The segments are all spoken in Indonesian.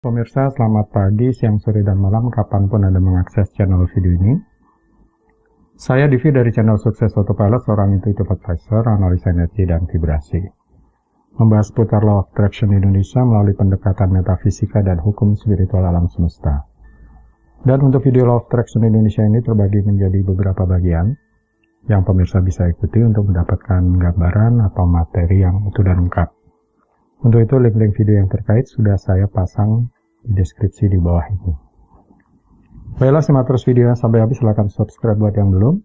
Pemirsa, selamat pagi, siang, sore, dan malam, kapanpun Anda mengakses channel video ini. Saya Divi dari channel Sukses Autopilot, seorang intuitive advisor, analis energi, dan vibrasi. Membahas seputar Law of Attraction Indonesia melalui pendekatan metafisika dan hukum spiritual alam semesta. Dan untuk video Law of Attraction Indonesia ini terbagi menjadi beberapa bagian, yang pemirsa bisa ikuti untuk mendapatkan gambaran atau materi yang utuh dan lengkap. Untuk itu, link-link video yang terkait sudah saya pasang di deskripsi di bawah ini. Baiklah, simak terus videonya sampai habis. Silahkan subscribe buat yang belum,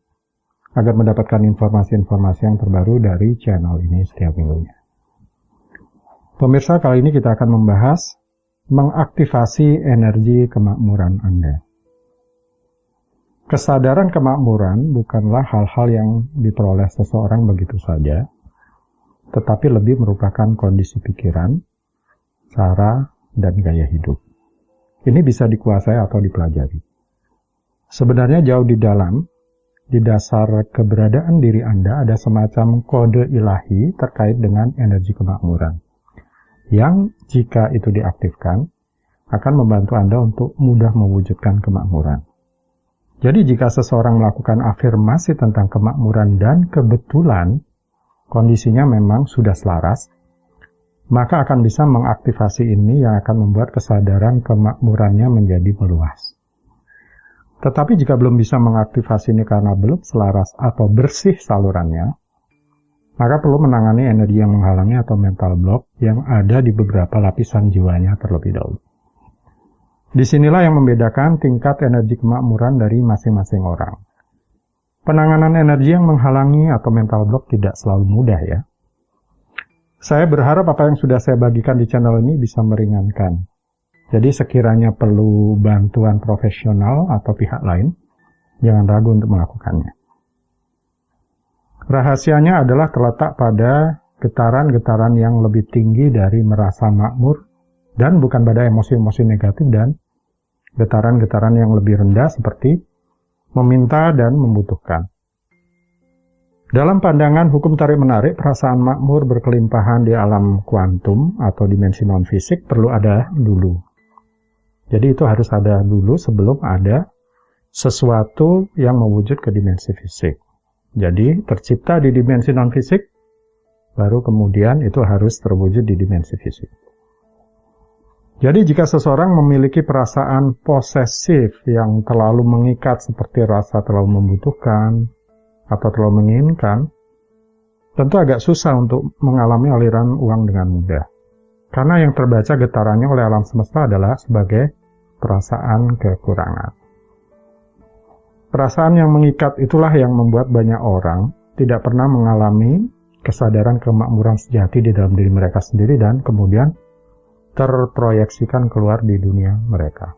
agar mendapatkan informasi-informasi yang terbaru dari channel ini setiap minggunya. Pemirsa, kali ini kita akan membahas mengaktifasi energi kemakmuran Anda. Kesadaran kemakmuran bukanlah hal-hal yang diperoleh seseorang begitu saja, tetapi lebih merupakan kondisi pikiran, cara, dan gaya hidup. Ini bisa dikuasai atau dipelajari. Sebenarnya jauh di dalam, di dasar keberadaan diri Anda ada semacam kode ilahi terkait dengan energi kemakmuran, yang jika itu diaktifkan, akan membantu Anda untuk mudah mewujudkan kemakmuran. Jadi jika seseorang melakukan afirmasi tentang kemakmuran dan kebetulan, kondisinya memang sudah selaras, maka akan bisa mengaktifasi ini yang akan membuat kesadaran kemakmurannya menjadi meluas. Tetapi jika belum bisa mengaktifasi ini karena belum selaras atau bersih salurannya, maka perlu menangani energi yang menghalangi atau mental block yang ada di beberapa lapisan jiwanya terlebih dahulu. Disinilah yang membedakan tingkat energi kemakmuran dari masing-masing orang. Penanganan energi yang menghalangi atau mental block tidak selalu mudah ya. Saya berharap apa yang sudah saya bagikan di channel ini bisa meringankan. Jadi sekiranya perlu bantuan profesional atau pihak lain, jangan ragu untuk melakukannya. Rahasianya adalah terletak pada getaran-getaran yang lebih tinggi dari merasa makmur dan bukan pada emosi-emosi negatif dan getaran-getaran yang lebih rendah seperti meminta dan membutuhkan. Dalam pandangan hukum tarik-menarik, perasaan makmur berkelimpahan di alam kuantum atau dimensi non-fisik perlu ada dulu. Jadi itu harus ada dulu sebelum ada sesuatu yang mewujud ke dimensi fisik. Jadi tercipta di dimensi non-fisik, baru kemudian itu harus terwujud di dimensi fisik. Jadi jika seseorang memiliki perasaan posesif yang terlalu mengikat seperti rasa terlalu membutuhkan atau terlalu menginginkan, tentu agak susah untuk mengalami aliran uang dengan mudah. Karena yang terbaca getarannya oleh alam semesta adalah sebagai perasaan kekurangan. Perasaan yang mengikat itulah yang membuat banyak orang tidak pernah mengalami kesadaran kemakmuran sejati di dalam diri mereka sendiri dan kemudian terproyeksikan keluar di dunia mereka.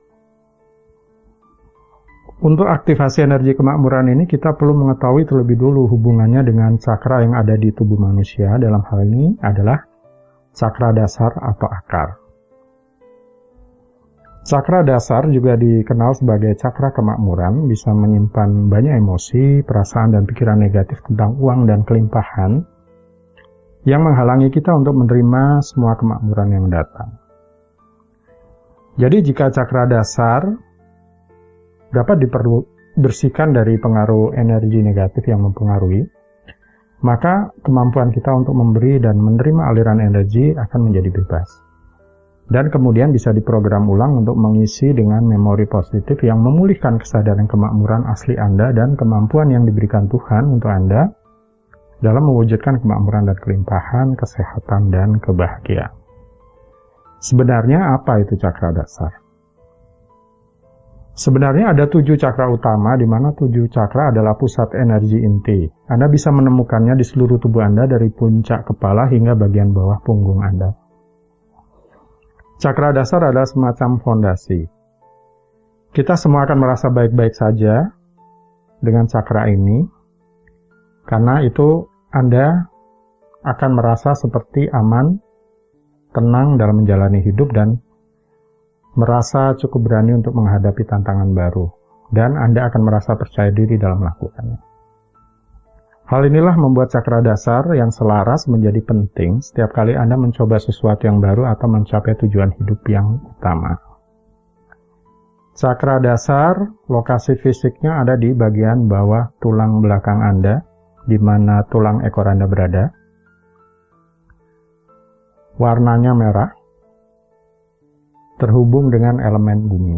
Untuk aktivasi energi kemakmuran ini, kita perlu mengetahui terlebih dulu hubungannya dengan cakra yang ada di tubuh manusia. Dalam hal ini adalah cakra dasar atau akar. Cakra dasar juga dikenal sebagai cakra kemakmuran, bisa menyimpan banyak emosi, perasaan, dan pikiran negatif tentang uang dan kelimpahan yang menghalangi kita untuk menerima semua kemakmuran yang datang. Jadi jika cakra dasar dapat dibersihkan dari pengaruh energi negatif yang mempengaruhi, maka kemampuan kita untuk memberi dan menerima aliran energi akan menjadi bebas. Dan kemudian bisa diprogram ulang untuk mengisi dengan memori positif yang memulihkan kesadaran kemakmuran asli Anda dan kemampuan yang diberikan Tuhan untuk Anda dalam mewujudkan kemakmuran dan kelimpahan, kesehatan, dan kebahagiaan. Sebenarnya apa itu cakra dasar? Sebenarnya ada 7 cakra utama, di mana 7 cakra adalah pusat energi inti. Anda bisa menemukannya di seluruh tubuh Anda dari puncak kepala hingga bagian bawah punggung Anda. Cakra dasar adalah semacam fondasi. Kita semua akan merasa baik-baik saja dengan cakra ini, karena itu Anda akan merasa seperti aman, tenang dalam menjalani hidup dan merasa cukup berani untuk menghadapi tantangan baru, dan Anda akan merasa percaya diri dalam melakukannya. Hal inilah membuat cakra dasar yang selaras menjadi penting setiap kali Anda mencoba sesuatu yang baru atau mencapai tujuan hidup yang utama. Cakra dasar, lokasi fisiknya ada di bagian bawah tulang belakang Anda, di mana tulang ekor Anda berada. Warnanya merah, terhubung dengan elemen bumi.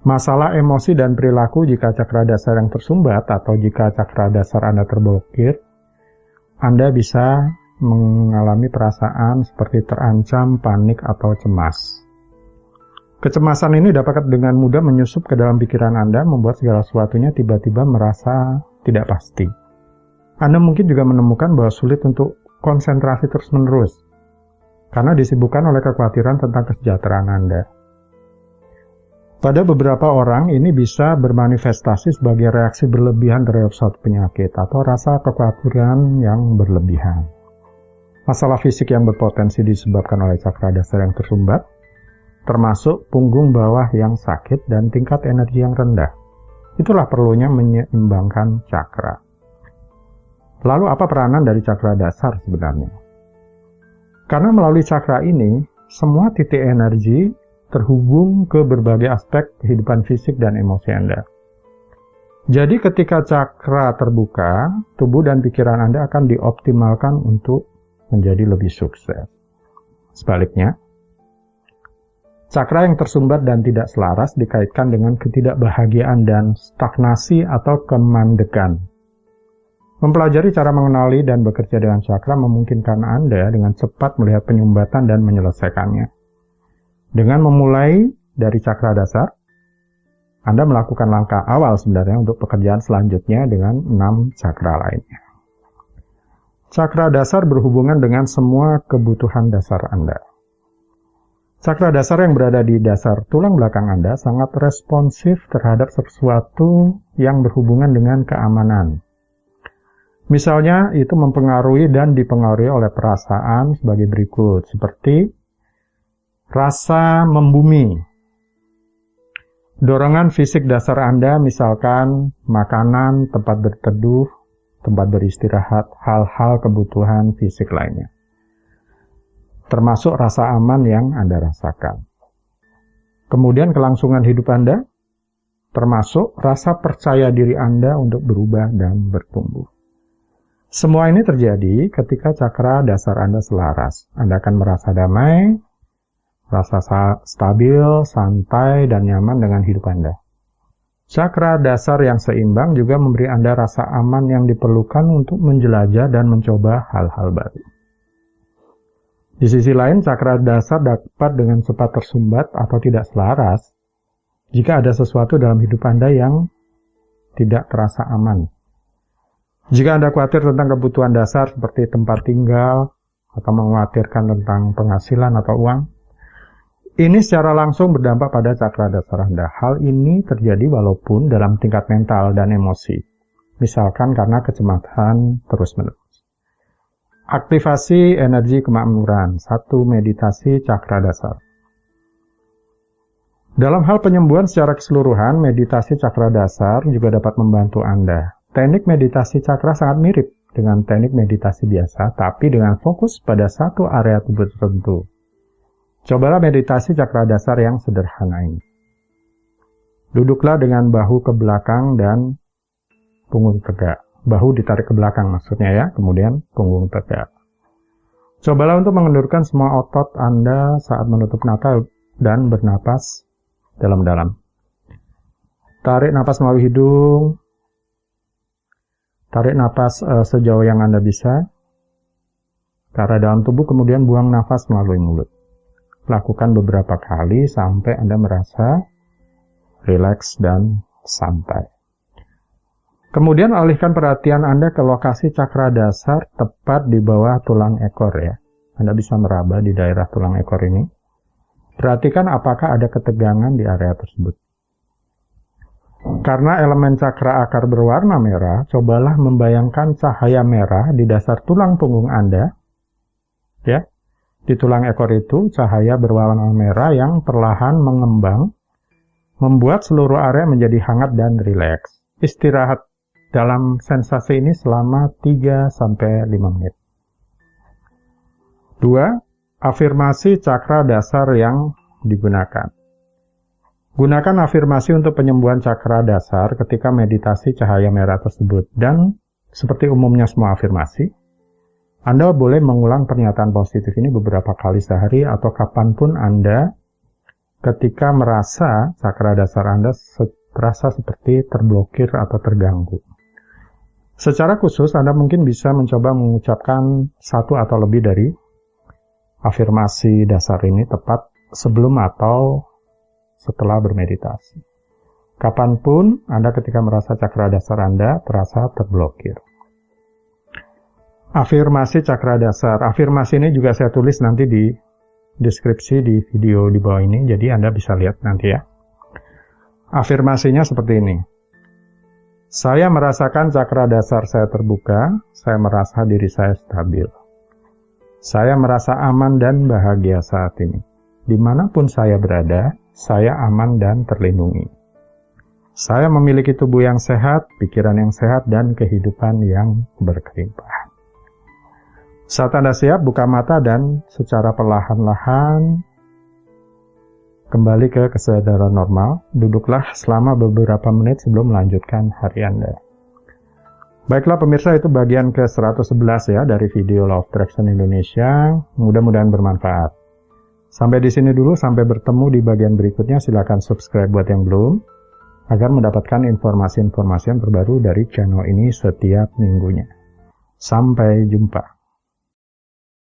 Masalah emosi dan perilaku jika cakra dasar yang tersumbat atau jika cakra dasar Anda terblokir, Anda bisa mengalami perasaan seperti terancam, panik, atau cemas. Kecemasan ini dapat dengan mudah menyusup ke dalam pikiran Anda, membuat segala sesuatunya tiba-tiba merasa tidak pasti. Anda mungkin juga menemukan bahwa sulit untuk konsentrasi terus-menerus, karena disibukkan oleh kekhawatiran tentang kesejahteraan Anda. Pada beberapa orang, ini bisa bermanifestasi sebagai reaksi berlebihan terhadap suatu penyakit atau rasa kekhawatiran yang berlebihan. Masalah fisik yang berpotensi disebabkan oleh cakra dasar yang tersumbat, termasuk punggung bawah yang sakit dan tingkat energi yang rendah. Itulah perlunya menyeimbangkan cakra. Lalu apa peranan dari cakra dasar sebenarnya? Karena melalui cakra ini, semua titik energi terhubung ke berbagai aspek kehidupan fisik dan emosi Anda. Jadi ketika cakra terbuka, tubuh dan pikiran Anda akan dioptimalkan untuk menjadi lebih sukses. Sebaliknya, cakra yang tersumbat dan tidak selaras dikaitkan dengan ketidakbahagiaan dan stagnasi atau kemandekan. Mempelajari cara mengenali dan bekerja dengan cakra memungkinkan Anda dengan cepat melihat penyumbatan dan menyelesaikannya. Dengan memulai dari cakra dasar, Anda melakukan langkah awal sebenarnya untuk pekerjaan selanjutnya dengan 6 cakra lainnya. Cakra dasar berhubungan dengan semua kebutuhan dasar Anda. Cakra dasar yang berada di dasar tulang belakang Anda sangat responsif terhadap sesuatu yang berhubungan dengan keamanan. Misalnya, itu mempengaruhi dan dipengaruhi oleh perasaan sebagai berikut, seperti rasa membumi. Dorongan fisik dasar Anda, misalkan makanan, tempat berteduh, tempat beristirahat, hal-hal kebutuhan fisik lainnya. Termasuk rasa aman yang Anda rasakan. Kemudian kelangsungan hidup Anda, termasuk rasa percaya diri Anda untuk berubah dan bertumbuh. Semua ini terjadi ketika cakra dasar Anda selaras. Anda akan merasa damai, rasa stabil, santai, dan nyaman dengan hidup Anda. Cakra dasar yang seimbang juga memberi Anda rasa aman yang diperlukan untuk menjelajah dan mencoba hal-hal baru. Di sisi lain, cakra dasar dapat dengan cepat tersumbat atau tidak selaras jika ada sesuatu dalam hidup Anda yang tidak terasa aman. Jika Anda khawatir tentang kebutuhan dasar seperti tempat tinggal atau mengkhawatirkan tentang penghasilan atau uang, ini secara langsung berdampak pada cakra dasar Anda. Hal ini terjadi walaupun dalam tingkat mental dan emosi, misalkan karena kecemasan terus-menerus. Aktivasi energi kemakmuran, 1. Meditasi cakra dasar. Dalam hal penyembuhan secara keseluruhan, meditasi cakra dasar juga dapat membantu Anda. Teknik meditasi cakra sangat mirip dengan teknik meditasi biasa, tapi dengan fokus pada satu area tubuh tertentu. Cobalah meditasi cakra dasar yang sederhana ini. Duduklah dengan bahu ke belakang dan punggung tegak. Bahu ditarik ke belakang maksudnya ya, kemudian punggung tegak. Cobalah untuk mengendurkan semua otot Anda saat menutup mata dan bernapas dalam-dalam. Tarik napas melalui hidung. Tarik napas sejauh yang Anda bisa ke arah dalam tubuh, kemudian buang nafas melalui mulut. Lakukan beberapa kali sampai Anda merasa rileks dan santai. Kemudian alihkan perhatian Anda ke lokasi cakra dasar tepat di bawah tulang ekor ya. Anda bisa meraba di daerah tulang ekor ini. Perhatikan apakah ada ketegangan di area tersebut. Karena elemen cakra akar berwarna merah, cobalah membayangkan cahaya merah di dasar tulang punggung Anda. Ya, di tulang ekor itu cahaya berwarna merah yang perlahan mengembang, membuat seluruh area menjadi hangat dan rileks. Istirahat dalam sensasi ini selama 3-5 menit. 2. Afirmasi cakra dasar yang digunakan. Gunakan afirmasi untuk penyembuhan cakra dasar ketika meditasi cahaya merah tersebut. Dan seperti umumnya semua afirmasi, Anda boleh mengulang pernyataan positif ini beberapa kali sehari atau kapanpun Anda ketika merasa cakra dasar Anda terasa seperti terblokir atau terganggu. Secara khusus, Anda mungkin bisa mencoba mengucapkan satu atau lebih dari afirmasi dasar ini tepat sebelum atau setelah bermeditasi. Kapanpun Anda ketika merasa cakra dasar Anda terasa terblokir. Afirmasi cakra dasar. Afirmasi ini juga saya tulis nanti di deskripsi di video di bawah ini, jadi Anda bisa lihat nanti ya. Afirmasinya seperti ini. Saya merasakan cakra dasar saya terbuka, saya merasa diri saya stabil. Saya merasa aman dan bahagia saat ini. Dimanapun saya berada, saya aman dan terlindungi. Saya memiliki tubuh yang sehat, pikiran yang sehat, dan kehidupan yang berkelimpahan. Saat Anda siap, buka mata dan secara perlahan-lahan kembali ke kesadaran normal. Duduklah selama beberapa menit sebelum melanjutkan hari Anda. Baiklah pemirsa, itu bagian ke-111 ya dari video Law of Attraction Indonesia. Mudah-mudahan bermanfaat. Sampai di sini dulu, sampai bertemu di bagian berikutnya. Silakan subscribe buat yang belum, agar mendapatkan informasi-informasi yang terbaru dari channel ini setiap minggunya. Sampai jumpa.